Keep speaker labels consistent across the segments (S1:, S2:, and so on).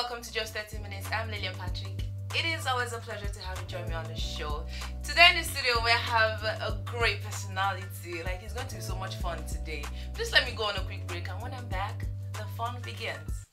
S1: welcome to Just 30 Minutes. I'm Lillian Patrick. It is always a pleasure to have you join me on the show. Today in the studio we have a great personality. Like, it's going to be so much fun today. Just let me go on a quick break, and when I'm back, the fun begins.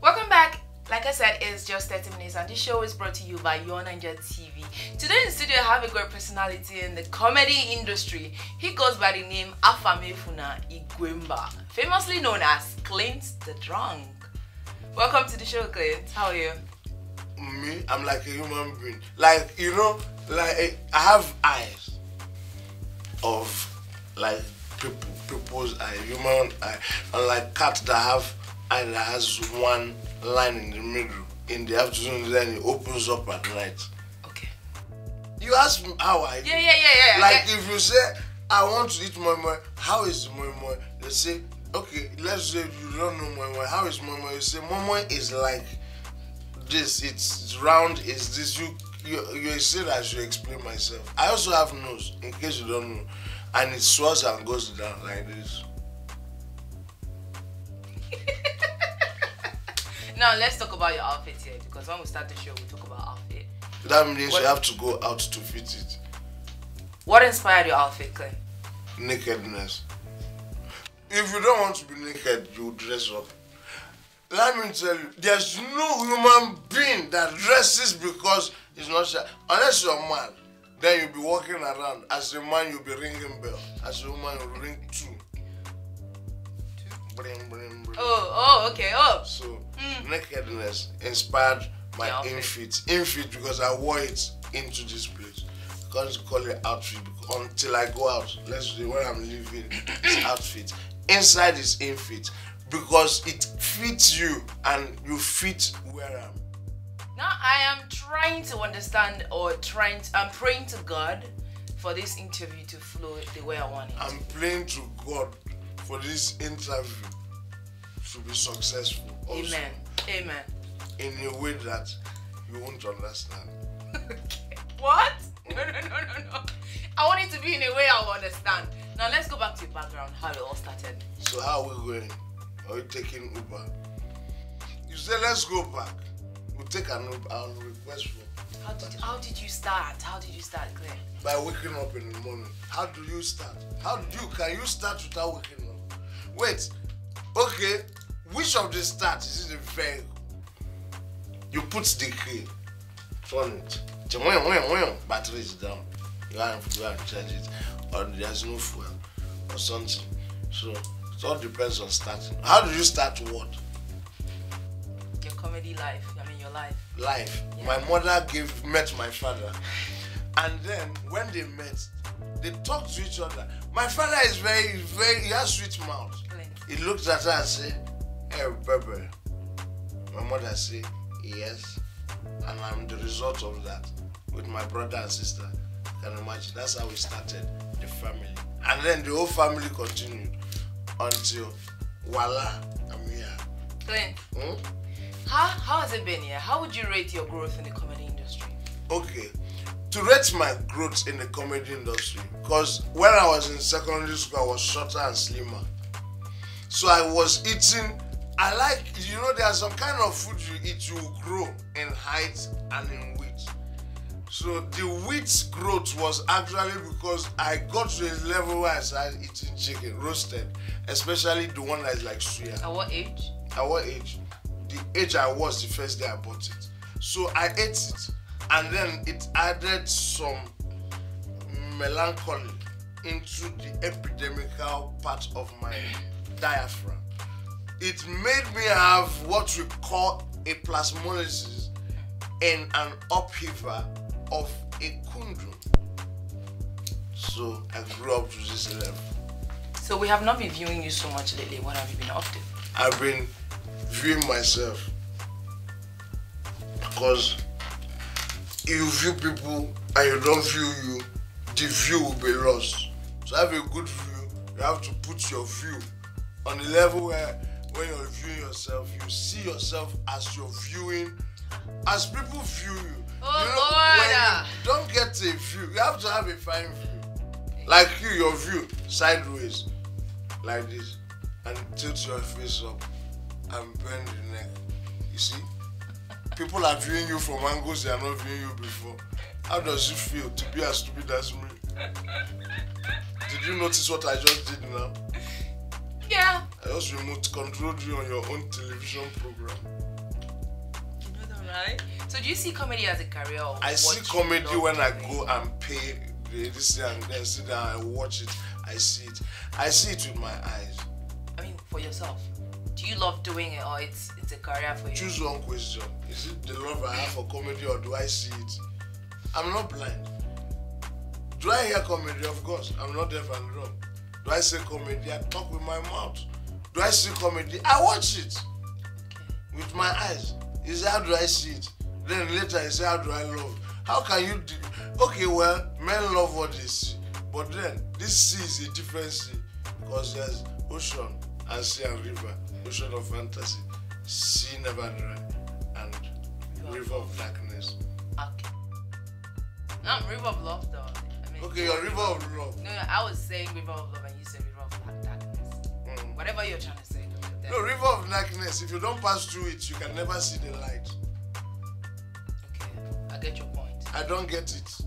S1: Welcome back. Like I said, it's Just 30 Minutes, and this show is brought to you by your Naija TV. Today in the studio, I have a great personality in the comedy industry. He goes by the name Afamefuna Igwemba, famously known as Klint the Drunk. Welcome to the show, Klint. How are you?
S2: Me, I'm like a human being. Like, you know, like I have eyes of like people's eye, human eye, unlike cat that have eye that has one line in the middle in the afternoon, then it opens up at night.
S1: Okay.
S2: You ask me how I
S1: Yeah.
S2: like if you say I want to eat moi moi, how is moi moi? They say, okay, let's say you don't know moi moi. How is moi moi? You say moi moi is like this, it's round, is this. You say that I should explain myself. I also have nose, in case you don't know, and it swells and goes down like this.
S1: Now let's talk about your outfit here, because when we start the show, we talk about outfit.
S2: That means you have to go out to fit it.
S1: What inspired your outfit, Klint?
S2: Nakedness. If you don't want to be naked, you dress up. Let me tell you, there's no human being that dresses because it's not shy. Unless you're a man, then you'll be walking around. As a man, you'll be ringing bell. As a woman, you'll ring two. Bring, bring, bring.
S1: Oh, okay. Oh.
S2: So, nakedness inspired my infit. Infit because I wore it into this place. I can't call it outfit until I go out. Let's say when I'm leaving, it's outfit. Inside is infit because it fits you and you fit where I'm.
S1: Now I am trying to understand, I'm praying to God for this interview to flow the way I want it.
S2: I'm praying to God for this interview to be successful also.
S1: Amen.
S2: In a way that you won't understand.
S1: Okay. What? No. I want it to be in a way I will understand. Now let's go back to your background, how it all started.
S2: So how are we going? Are we taking Uber? You say let's go back. We'll take an Uber. I'll request for.
S1: How did you start? How did you start, Klint?
S2: By waking up in the morning. How do you start? Can you start without waking up? Wait. Okay. Which of the start is it the vehicle? You put the key, turn it. Battery is down. You have to go and charge it, or there's no fuel, or something. So it all depends on starting. How do you start what?
S1: Your comedy life. I mean your life.
S2: Life. Yeah. My mother met my father, and then when they met, they talked to each other. My father is very, he has sweet mouth. He looked at her and said, "Hey, baby." My mother said, "Yes," and I'm the result of that with my brother and sister. You can imagine. That's how we started the family, and then the whole family continued until voila, I'm here.
S1: Klint, how has it been here? How would you rate your growth in the comedy industry?
S2: Okay, to rate my growth in the comedy industry, because when I was in secondary school, I was shorter and slimmer. So I was eating, there are some kind of food you eat, you will grow in height and in weight. So the weight growth was actually because I got to a level where I started eating chicken, roasted, especially the one that is like suya.
S1: At what age?
S2: At what age? The age I was the first day I bought it. So I ate it, and then it added some melancholy into the epidemical part of my diaphragm. It made me have what we call a plasmolysis and an upheaval of a kundum. So I grew up to this level. So
S1: we have not been viewing you so much lately. What have you been up to?
S2: I've been viewing myself, because if you view people and you don't view you, the view will be lost. So have a good view. You have to put your view on the level where when you're viewing yourself, you see yourself as you're viewing, as people view you.
S1: Oh, Lord!
S2: When you don't get a view, you have to have a fine view. Like you, your view sideways, like this, and tilt your face up and bend the neck. You see? People are viewing you from angles they are not viewing you before. How does it feel to be as stupid as me? Did you notice what I just did now?
S1: Yeah.
S2: I just remote controlled you on your own television program.
S1: You know that, right? So do you see comedy as a career? Or
S2: I see comedy when I go and pay this thing and then sit down and watch it. I see it. I see it with my eyes.
S1: I mean, for yourself. Do you love doing it or it's a career for you?
S2: Choose one question. Is it the love I have for comedy or do I see it? I'm not blind. Do I hear comedy? Of course. I'm not deaf and dumb. Do I say comedy? I talk with my mouth. Do I see comedy? I watch it. Okay. With my eyes. You say, how do I see it? Then later you say, how do I love? How can you do? Okay, well, men love what they see. But then, this sea is a different sea. Because there's ocean and sea and river. Ocean of fantasy. Sea never dry. And river of darkness.
S1: Okay. River of love though. I mean,
S2: okay, your river of love.
S1: No, I was saying river of love and you said river of darkness. Whatever you're trying to say.
S2: No, river of darkness. If you don't pass through it, you can never see the light.
S1: Okay, I get your point.
S2: I don't get it.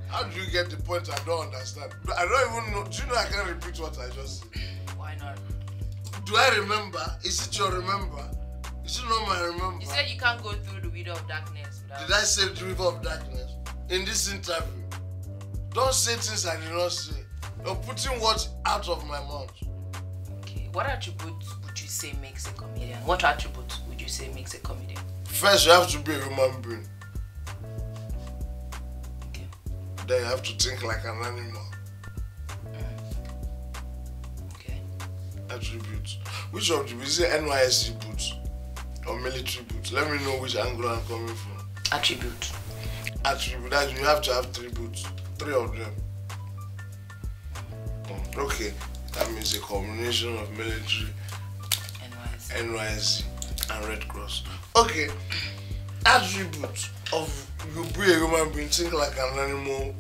S2: How do you get the point? I don't understand. I don't even know. Do you know I can't repeat what I just said?
S1: Why not?
S2: Do I remember? Is it your remember? Is it not my remember?
S1: You said you can't go through the river of darkness without...
S2: Did I say the river of darkness? In this interview. Don't say things I did not say. You're putting words out of my mouth.
S1: Okay. What attribute would you say makes a comedian? What attribute would you say makes a comedian?
S2: First, you have to be a human being.
S1: Okay.
S2: Then you have to think like an animal.
S1: Okay.
S2: Attributes. Which of the is it NYSC boots or military boots? Let me know which angle I'm coming from.
S1: Attribute.
S2: Attribute. That you have to have 3 boots. 3 of them. Okay. That means a combination of military, NYSC and Red Cross. Okay. Attribute of you be a human being, think like an animal,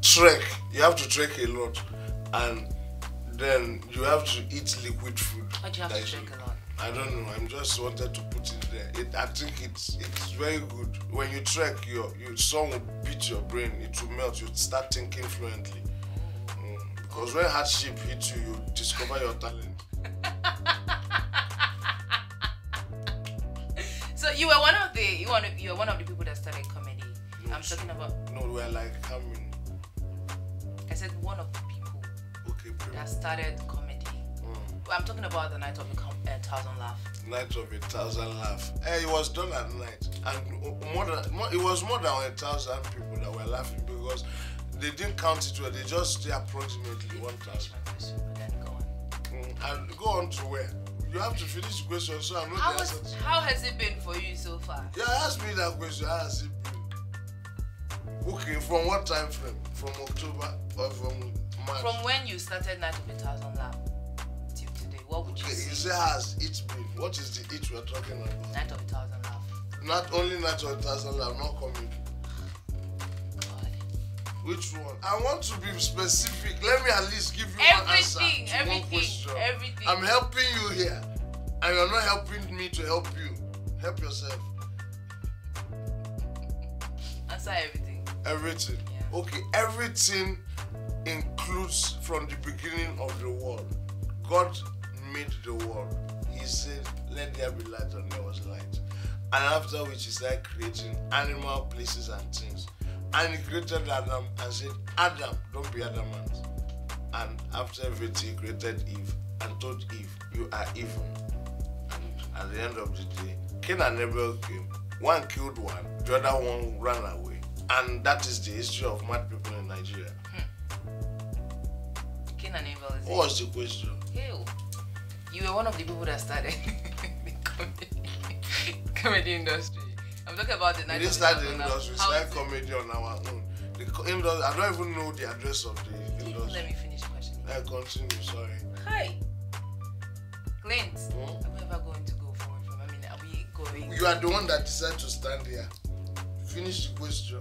S2: trek. You have to trek a lot. And then you have to eat liquid food.
S1: Why do you have to trek a lot?
S2: I don't know. I'm just wanted to put it there. I think it's very good. When you trek, your sun will beat your brain. It will melt. You start thinking fluently. Because when hardship hits you, you discover your talent.
S1: So you were one of the people that started comedy. No, I'm talking about.
S2: No, we're like coming.
S1: I said one of the people.
S2: Okay.
S1: That started comedy. I'm talking about the Night of 1,000 Laugh.
S2: Night of 1,000 Laugh. It was done at night, and it was more than 1,000 people that were laughing because they didn't count it well. They just say approximately 1,000. And go on to where? You have to finish the question so I know the answer.
S1: How has it been for you so far?
S2: Yeah, ask me that question. How has it been? Okay, from what time frame? From October or from March?
S1: From when you started Night of 1,000 Laugh till today, what would you say?
S2: You say has it been? What is the it we're talking about?
S1: Night of 1,000 Laugh.
S2: Not only Night of 1,000 Laugh, not comedy. Which one? I want to be specific. Let me at least give you one answer to one question.
S1: Everything.
S2: I'm helping you here. And you're not helping me to help you. Help yourself.
S1: Answer everything.
S2: Everything. Yeah. Okay, everything includes from the beginning of the world. God made the world. He said, let there be light, and there was light. And after which he started creating animal, places and things. And he created Adam and said, Adam, don't be adamant. And after everything, he created Eve and told Eve, you are evil. And at the end of the day, Cain and Abel came. One killed one, the other one ran away. And that is the history of mad people in Nigeria.
S1: Cain and Abel is
S2: What was the question?
S1: Hell, you were one of the people that started the comedy industry. I'm talking about the Night of 1,000 Laugh. We didn't start the industry, we started comedy on our own. The industry, I don't even know the address of the industry. Let me finish the question.
S2: Continue, sorry.
S1: Hi. Klint, are we ever going to go forward from? I mean, are we going?
S2: You are the one that decided to stand here. Finish the question.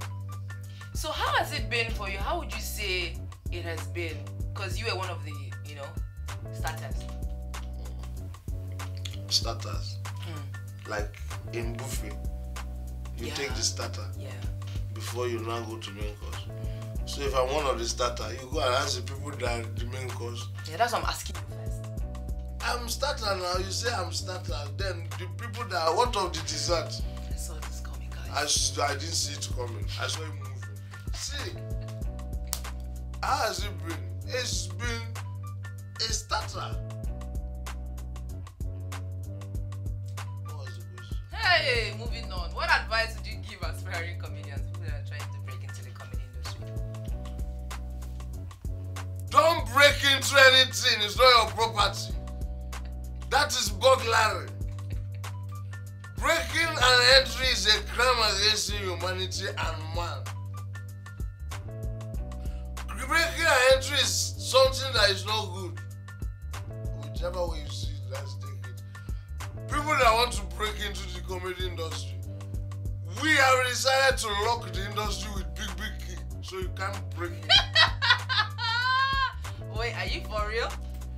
S1: So how has it been for you? How would you say it has been? Because you were one of the, starters.
S2: Starters. Like in buffet, you take the starter before you now go to main course. So if I'm one of the starter, you go and ask the people that are the main course.
S1: Yeah, that's what I'm asking you first.
S2: I'm starter now. You say I'm starter. Then the people that are what of the dessert?
S1: I saw this coming, guys.
S2: I didn't see it coming. I saw it moving. See, how has it been? It's been a starter. What was the question?
S1: Hey, moving on. What advice would you give aspiring comedians, people that are trying to break into the comedy industry?
S2: Don't break into anything. It's not your property. That is burglary. Breaking an entry is a crime against humanity and man. Breaking an entry is something that is not good. Whichever way you see it, let's take it. People that want to break into the comedy industry, we have decided to lock the industry with big key, so you can't break it.
S1: Wait, are you for real?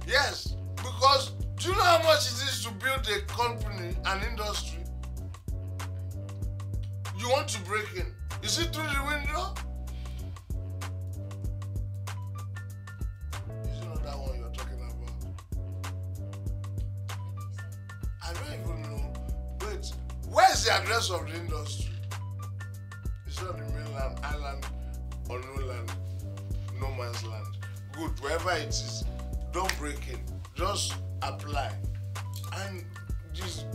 S2: Yes, because do you know how much it is to build a company, an industry? You want to break in. Is it through the window? Is it not that one you're talking about? I don't even know. Wait, where's the address of the industry? It's on the mainland, island, or no land, no man's land. Good, wherever it is, don't break in. Just apply. And there's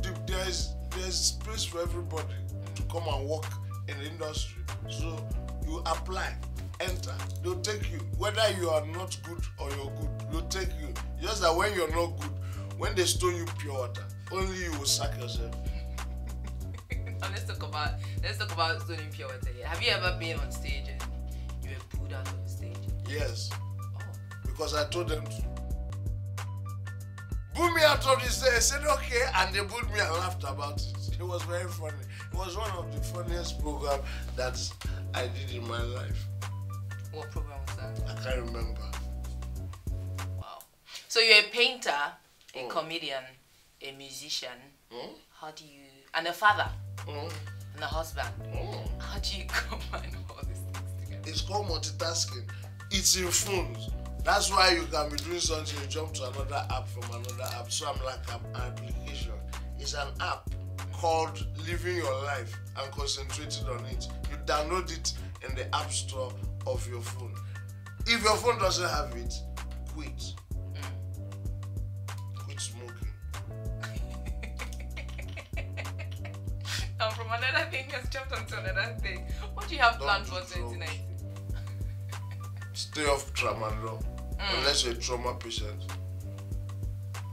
S2: space for everybody to come and work in the industry. So you apply, enter, they'll take you. Whether you are not good or you're good, they'll take you. Just that when you're not good, when they stone you pure water, only you will sack yourself.
S1: Now let's talk about stoning pure water. Yeah. Have you ever been on stage and you were pulled out of the stage?
S2: Yes.
S1: Oh.
S2: Because I told them to. Boo me out of this day. I said okay, and they booed me and laughed about it. It was very funny. It was one of the funniest programs that I did in my life.
S1: What program was that?
S2: I can't remember.
S1: Wow. So you're a painter, a comedian, a musician. How do you... And a father. And a husband. How do you combine all these things together?
S2: It's called multitasking. It's in phones. That's why you can be doing something, you jump to another app from another app. So I'm like an application. It's an app called Living Your Life and concentrating on it. You download it in the app store of your phone. If your phone doesn't have it, quit. Quit smoking.
S1: Now from another thing, you just jumped onto another thing. What do you have planned for 2019?
S2: Stay off tramadol unless you're a trauma patient.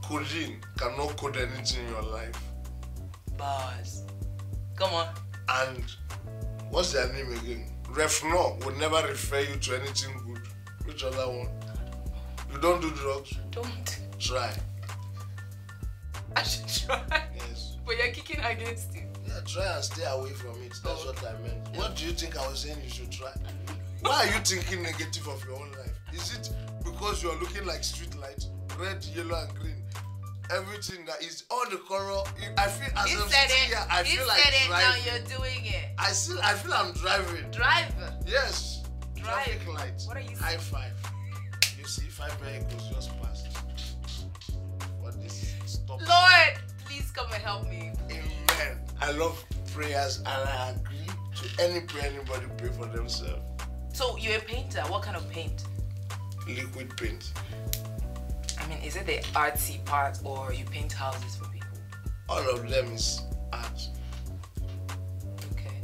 S2: Codeine cannot code anything in your life.
S1: Bars. Come on.
S2: And what's their name again? Refnol will never refer you to anything good. Which other one? You don't do drugs?
S1: Don't.
S2: Try.
S1: I should try.
S2: Yes.
S1: But you're kicking against it.
S2: Yeah, try and stay away from it. That's what I meant. What do you think I was saying you should try? Why are you thinking negative of your own life? Is it because you're looking like street lights, red, yellow, and green? Everything that is all the color. I feel as I'm sitting here, I feel like driving.
S1: Now you're doing it.
S2: I feel I'm driving.
S1: Driver.
S2: Yes.
S1: Drive.
S2: Traffic lights.
S1: What are you
S2: High five. You see 5 vehicles just passed. What this stop?
S1: Lord, please come and help me.
S2: Amen. I love prayers and I agree to any prayer anybody pray for themselves.
S1: So you're a painter. What kind of paint?
S2: Liquid paint.
S1: I mean, is it the artsy part or you paint houses for people?
S2: All of them is art.
S1: Okay.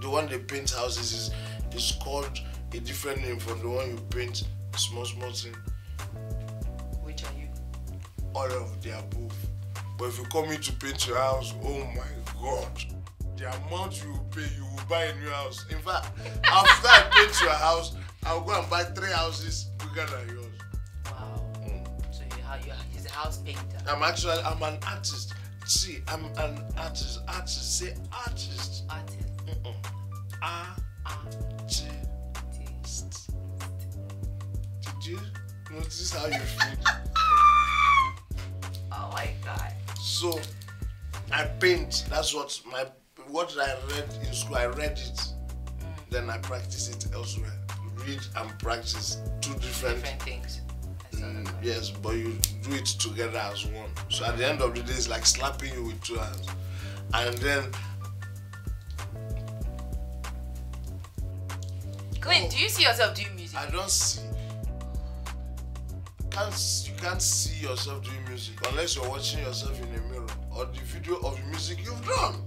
S2: The one they paint houses is called a different name from the one you paint small thing.
S1: Which are you?
S2: All of the above. But if you come in to paint your house, oh my God. The amount you will pay, you will buy a new house. In fact, after I paint your house, I'll go and buy 3 houses bigger than yours.
S1: Wow. So he's a house painter.
S2: I'm an artist. See, I'm an artist. Artist. Say artist.
S1: Artist.
S2: Artist. you notice how you feel?
S1: Oh my God.
S2: So I paint. That's what I read in school. I read it, then I practice it elsewhere. Read and practice two different
S1: things.
S2: Yes, but you do it together as one. So at the end of the day, it's like slapping you with two hands. And then
S1: Klint, do you see yourself doing music?
S2: I don't see. You can't see yourself doing music unless you're watching yourself in a mirror or the video of the music you've done.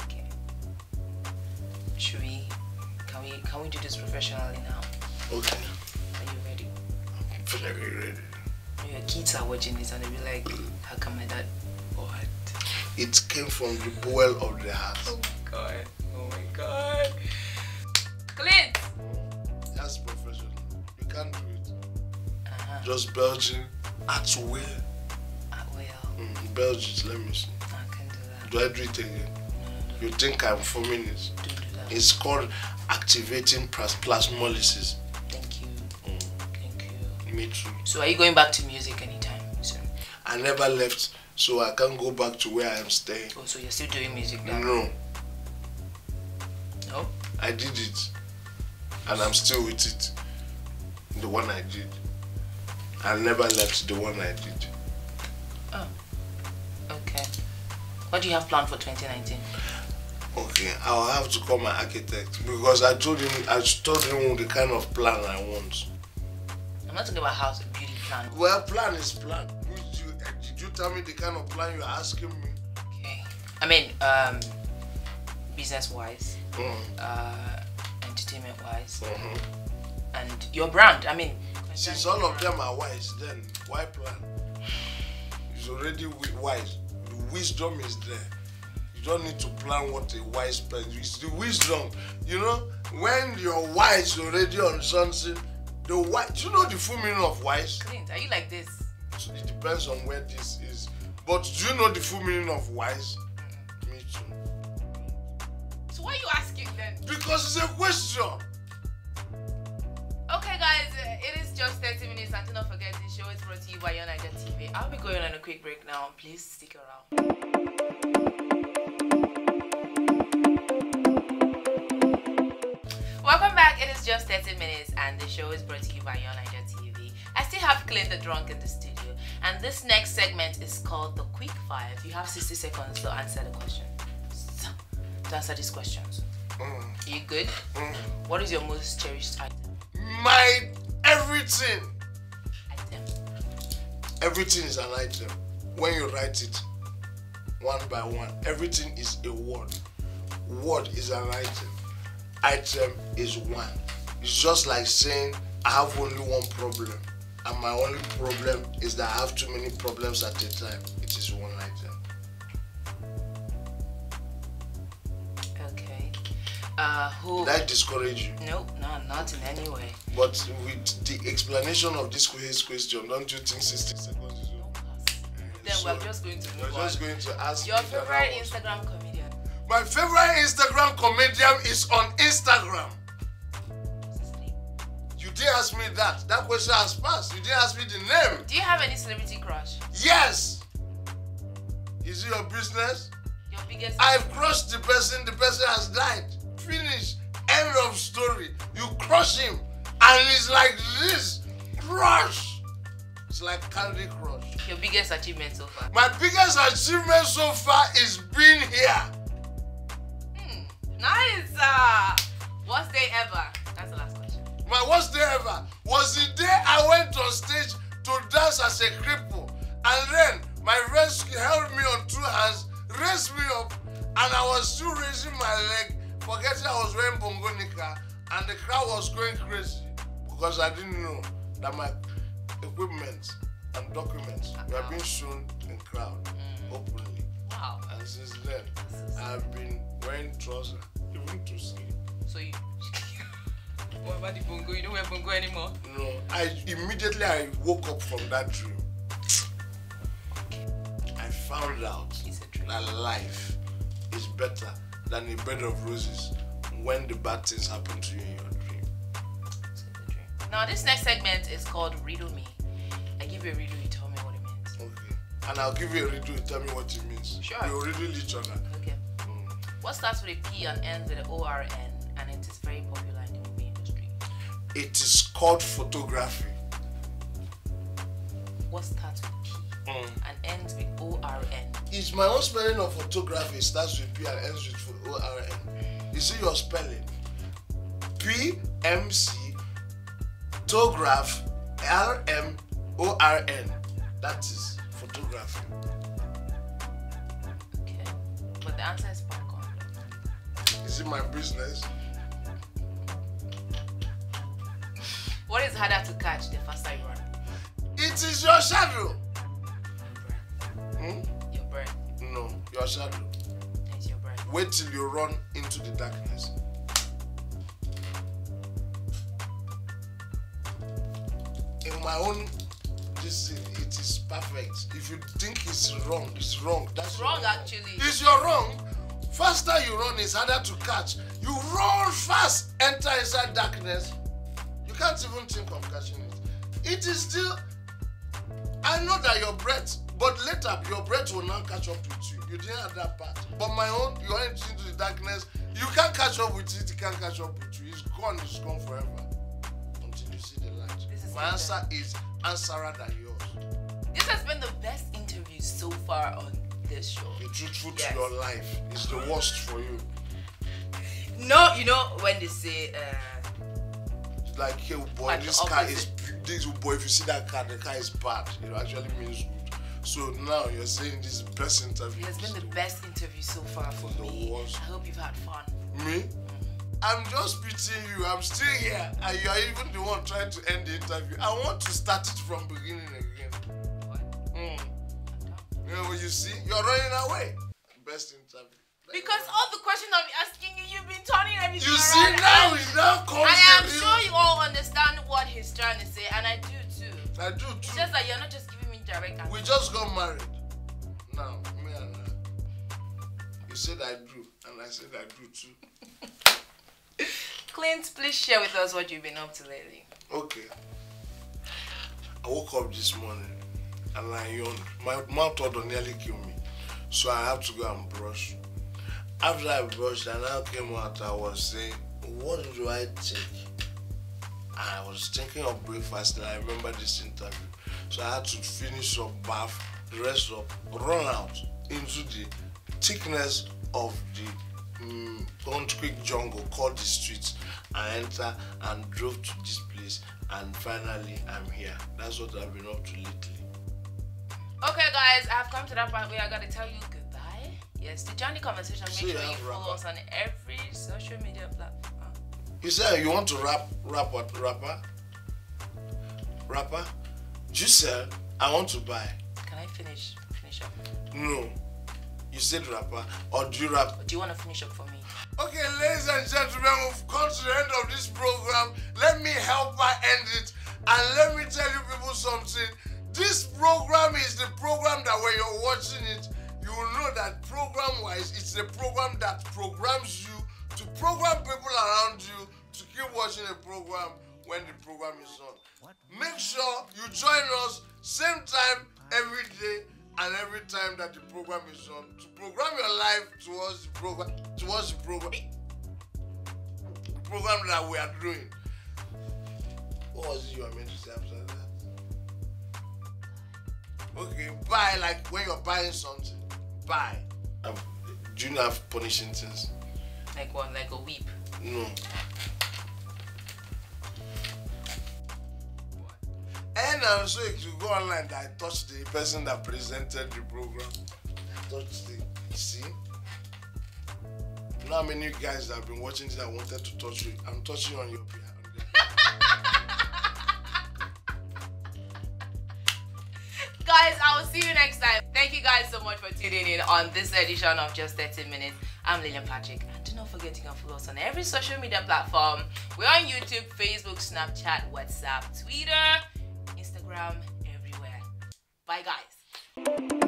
S1: Okay. Can we do this professionally now?
S2: Okay.
S1: Are you ready?
S2: I'm very ready.
S1: Your kids are watching this and they'll be like, how come my dad? What?
S2: It came from the bowel of the heart.
S1: Oh my God. Oh my God. Klint!
S2: That's professional. You can't do it. Just Belgian at will.
S1: At will.
S2: Belgian, let me see.
S1: I can do that.
S2: Do I do it again?
S1: No.
S2: You think I'm 4 minutes?
S1: Do that.
S2: It's called activating plasmolysis.
S1: Thank you. Thank you.
S2: Me too.
S1: So are you going back to music anytime soon?
S2: I never left, so I can't go back to where I am staying.
S1: Oh, so you're still doing music now?
S2: No.
S1: No?
S2: I did it. And I'm still with it. The one I did. I never left the one I did.
S1: Oh. Okay. What do you have planned for 2019?
S2: Okay, I'll have to call my architect because I told him the kind of plan I want.
S1: I'm not talking about house beauty plan.
S2: Well, plan is plan. Did you tell me the kind of plan you're asking me?
S1: Okay. I mean, business-wise, entertainment-wise, and your brand. I mean,
S2: since all of them are wise, then why plan? It's already wise. The wisdom is there. You don't need to plan what a wise person is. It's the wisdom. You know, when you're wise already on something, the wise. Do you know the full meaning of wise?
S1: Klint, are you like this?
S2: It depends on where this is. But do you know the full meaning of wise? Me too.
S1: So why are you asking then?
S2: Because it's a question.
S1: Okay guys, it is just 30 minutes and do not forget the show is brought to you by Naija TV. I'll be going on a quick break now. Please stick around. Welcome back. It is just 30 minutes and the show is brought to you by Naija TV. I still have Klint the Drunk in the studio and this next segment is called the Quick Five. You have 60 seconds to answer the question. To answer these questions. Are you good? What is your most cherished item?
S2: My everything.
S1: Item.
S2: Everything is an item. When you write it one by one, everything is a word. Word is an item. Item is one. It's just like saying I have only one problem, and my only problem is that I have too many problems at a time. It is one item.
S1: Okay.
S2: Did I discourage you?
S1: Nope, no, not in any way.
S2: But with the explanation of this question, don't you think 60 seconds is enough?
S1: Then we're just going to move on.
S2: Just going to ask
S1: your favorite Instagram comedian.
S2: My favorite Instagram comedian is on Instagram. You didn't ask me that. That question has passed. You didn't ask me the name.
S1: Do you have any celebrity crush?
S2: Yes. Is it your business?
S1: Your biggest.
S2: I've crushed the person has died. Finish. End of story. You crush him and it's like this. Crush. It's like Candy Crush.
S1: Your biggest achievement so far?
S2: My biggest achievement so far is being here.
S1: Nice. Worst day ever? That's the last question.
S2: My worst day ever was the day I went on stage to dance as a cripple, and then my friends held me on two hands, raised me up, and I was still raising my leg, forgetting I was wearing bongo nika, and the crowd was going crazy because I didn't know that my equipment and documents were being shown in crowd openly.
S1: Wow.
S2: And since then, I've been wearing trousers, even to sleep.
S1: So you... What about the bongo? You don't wear bongo anymore?
S2: No. I woke up from that dream. I found out that life is better than a bed of roses when the bad things happen to you in your dream.
S1: Now this next segment is called Riddle Me. I give you a riddle, you tell me what it means.
S2: Okay. And I'll give you a riddle, you tell me what it means.
S1: Sure.
S2: We'll riddle each other.
S1: Okay. What starts with a P and ends with an ORN and it is very popular in the movie industry?
S2: It is called photography.
S1: What starts with P and ends with ORN?
S2: It's my own spelling of photography. It starts with P and ends with ORN. You see your spelling? PMC photograph LMORN. That is photography.
S1: Okay. But the answer is popcorn.
S2: Is it my business?
S1: What is harder to catch the faster you run?
S2: It is your shadow.
S1: Your breath.
S2: No, your shadow.
S1: It's your breath.
S2: Wait till you run into the darkness. In my own this thing, it is perfect. If you think it's wrong, it's wrong. That's
S1: wrong actually.
S2: It's your wrong. Faster you run, it's harder to catch. You run fast, enter inside darkness. You can't even think of catching it. It is still. I know that your breath, but later your breath will not catch up with you. You didn't have that part. But my own, you went into the darkness. You can't catch up with it. It can't catch up with you. It's gone forever. Until you see the light. My answer is answerer than yours.
S1: This has been the best interview so far on this show.
S2: Be truthful to your life. It's the worst for you.
S1: No, you know when they say
S2: like, hey boy,
S1: like
S2: this car is this boy, if you see that car, the car is bad. It actually means good. So now you're saying this best interview.
S1: It has been the best interview so far for me. I hope you've had fun.
S2: Me? I'm just pitying you. I'm still here, and you are even the one trying to end the interview. I want to start it from beginning again.
S1: What?
S2: You know what you see? You're running away. Best interview.
S1: Because all the questions I'm asking you, you've been turning everything
S2: you
S1: around.
S2: You see now comes
S1: and I'm sure you all understand what he's trying to say, and I do too.
S2: I do too.
S1: It's just that you're not just giving me direct answers.
S2: We just got married. Now, me and her. You said I do, and I said I do too.
S1: Klint, please share with us what you've been up to lately.
S2: Okay. I woke up this morning and I yawned. My mouth odor nearly killed me. So I have to go and brush. After I brushed and I came out, I was saying, what do I take? I was thinking of breakfast and I remember this interview. So I had to finish up, bath, dress up, run out into the thickness of the concrete jungle called the streets. I enter and drove to this place and finally I'm here. That's what I've been up to lately.
S1: Okay guys, I've come to that part where I gotta tell you goodbye. Yes, to join the conversation, make sure you follow us on every social media platform.
S2: You said you want to rap what? Rapper? Giselle, I want to buy.
S1: Can I finish up?
S2: No. You said rapper, or do you rap?
S1: Or do you want to finish up for me?
S2: Okay, ladies and gentlemen, we've come to the end of this program. Let me help her end it. And let me tell you people something. This program is the program that when you're watching it, you will know that program-wise, it's the program that programs you to program people around you to keep watching a program when the program is on. Make sure you join us same time every day and every time that the program is on to program your life towards the program that we are doing. What was it you were meant to say after that? Okay, buy, like when you're buying something. Buy. Do you have punishing things?
S1: Like what? Like a whip?
S2: No. And I'm so if you go online, I touched the person that presented the program. I touched the. See? You know how many guys that have been watching this that wanted to touch you? I'm touching on your behalf.
S1: Guys, I will see you next time. Thank you guys so much for tuning in on this edition of Just 30 Minutes. I'm Lillian Patrick. And do not forget you can follow us on every social media platform. We're on YouTube, Facebook, Snapchat, WhatsApp, Twitter, Instagram, everywhere. Bye guys.